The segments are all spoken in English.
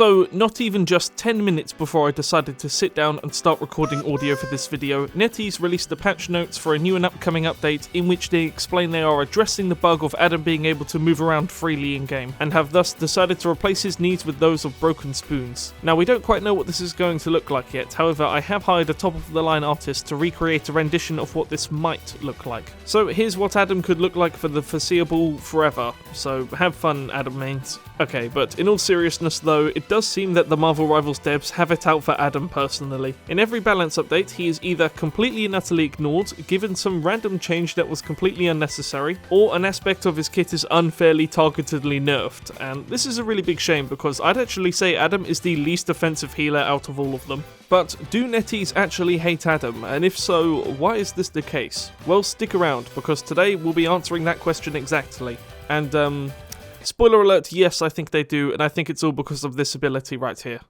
So, not even just 10 minutes before I decided to sit down and start recording audio for this video, NetEase released the patch notes for a new and upcoming update in which they explain they are addressing the bug of Adam being able to move around freely in-game, and have thus decided to replace his needs with those of broken spoons. Now, we don't quite know what this is going to look like yet, however, I have hired a top-of-the-line artist to recreate a rendition of what this might look like. So here's what Adam could look like for the foreseeable forever, so have fun, Adam mains. Okay, but in all seriousness though, it does seem that the Marvel Rivals devs have it out for Adam personally. In every balance update, he is either completely and utterly ignored, given some random change that was completely unnecessary, or an aspect of his kit is unfairly targetedly nerfed, and this is a really big shame because I'd actually say Adam is the least offensive healer out of all of them. But do NetEase actually hate Adam, and if so, why is this the case? Well, stick around, because today we'll be answering that question exactly. And spoiler alert, yes, I think they do, and I think it's all because of this ability right here.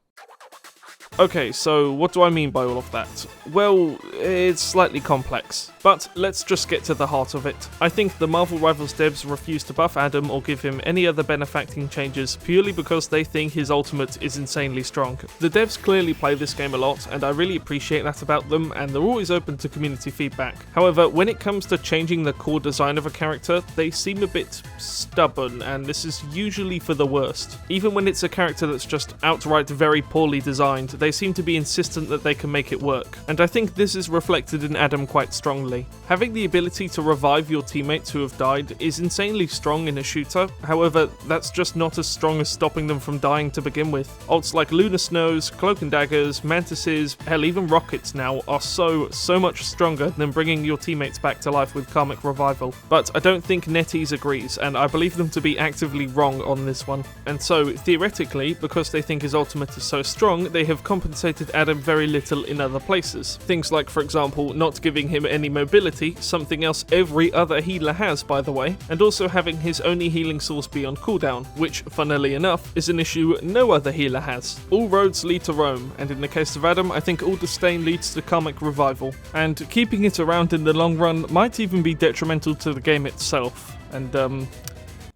Okay, so what do I mean by all of that? Well, it's slightly complex, but let's just get to the heart of it. I think the Marvel Rivals devs refuse to buff Adam or give him any other benefacting changes purely because they think his ultimate is insanely strong. The devs clearly play this game a lot, and I really appreciate that about them, and they're always open to community feedback. However, when it comes to changing the core design of a character, they seem a bit stubborn, and this is usually for the worst. Even when it's a character that's just outright very poorly designed, they seem to be insistent that they can make it work, and I think this is reflected in Adam quite strongly. Having the ability to revive your teammates who have died is insanely strong in a shooter, however, that's just not as strong as stopping them from dying to begin with. Ults like Lunar Snows, Cloak and Daggers, Mantises, hell even Rockets now are so much stronger than bringing your teammates back to life with Karmic Revival. But I don't think NetEase agrees, and I believe them to be actively wrong on this one. And so, theoretically, because they think his ultimate is so strong, they have compensated Adam very little in other places. Things like, for example, not giving him any mobility, something else every other healer has by the way, and also having his only healing source be on cooldown, which, funnily enough, is an issue no other healer has. All roads lead to Rome, and in the case of Adam, I think all disdain leads to Karmic Revival, and keeping it around in the long run might even be detrimental to the game itself. And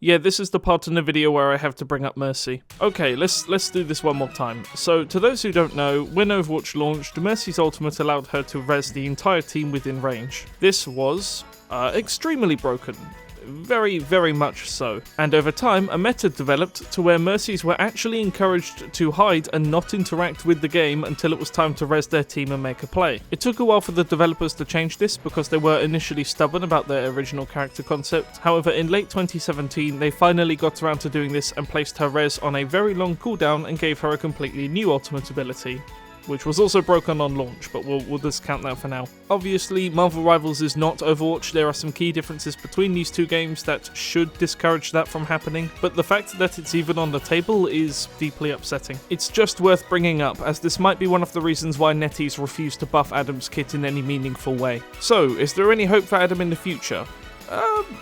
yeah, this is the part in the video where I have to bring up Mercy. Okay, let's do this one more time. So, to those who don't know, when Overwatch launched, Mercy's ultimate allowed her to res the entire team within range. This was extremely broken. Very much so. And over time, a meta developed to where Mercies were actually encouraged to hide and not interact with the game until it was time to res their team and make a play. It took a while for the developers to change this because they were initially stubborn about their original character concept. However, in late 2017, they finally got around to doing this and placed her res on a very long cooldown and gave her a completely new ultimate ability, which was also broken on launch, but we'll discount that for now. Obviously, Marvel Rivals is not Overwatch. There are some key differences between these two games that should discourage that from happening, but the fact that it's even on the table is deeply upsetting. It's just worth bringing up, as this might be one of the reasons why NetEase refused to buff Adam's kit in any meaningful way. So, is there any hope for Adam in the future?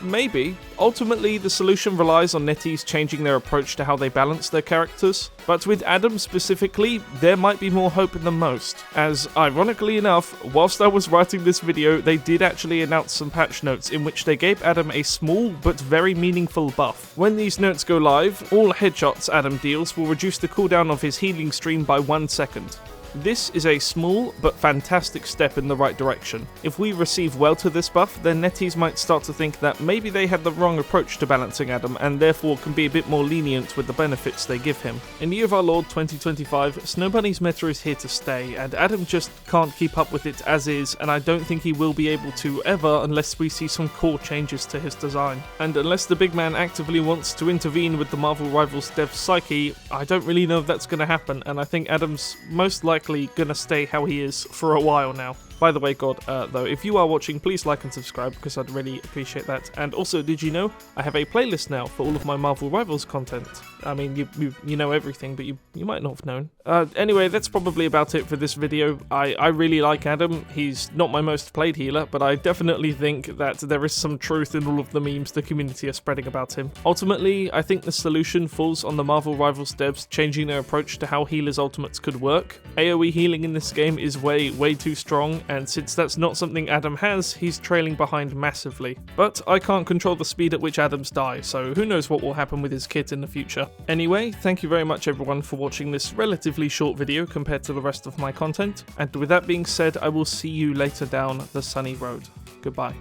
Maybe. Ultimately, the solution relies on NetEase changing their approach to how they balance their characters, but with Adam specifically, there might be more hope than most, as, ironically enough, whilst I was writing this video, they did actually announce some patch notes in which they gave Adam a small but very meaningful buff. When these notes go live, all headshots Adam deals will reduce the cooldown of his healing stream by 1 second. This is a small but fantastic step in the right direction. If we receive well to this buff, then NetEase might start to think that maybe they had the wrong approach to balancing Adam and therefore can be a bit more lenient with the benefits they give him. In the year of our Lord 2025, Snow Bunny's meta is here to stay, and Adam just can't keep up with it as is, and I don't think he will be able to ever unless we see some core changes to his design. And unless the big man actively wants to intervene with the Marvel Rivals dev's psyche, I don't really know if that's going to happen, and I think Adam's most likely gonna stay how he is for a while now. By the way, God, though, if you are watching, please like and subscribe because I'd really appreciate that. And also, did you know I have a playlist now for all of my Marvel Rivals content? I mean, you know everything, but you might not have known. Anyway, that's probably about it for this video. I really like Adam. He's not my most played healer, but I definitely think that there is some truth in all of the memes the community are spreading about him. Ultimately, I think the solution falls on the Marvel Rivals devs changing their approach to how healers' ultimates could work. AoE healing in this game is way too strong, and since that's not something Adam has, he's trailing behind massively. But I can't control the speed at which Adams die, so who knows what will happen with his kit in the future. Anyway, thank you very much everyone for watching this relatively short video compared to the rest of my content, and with that being said, I will see you later down the sunny road. Goodbye.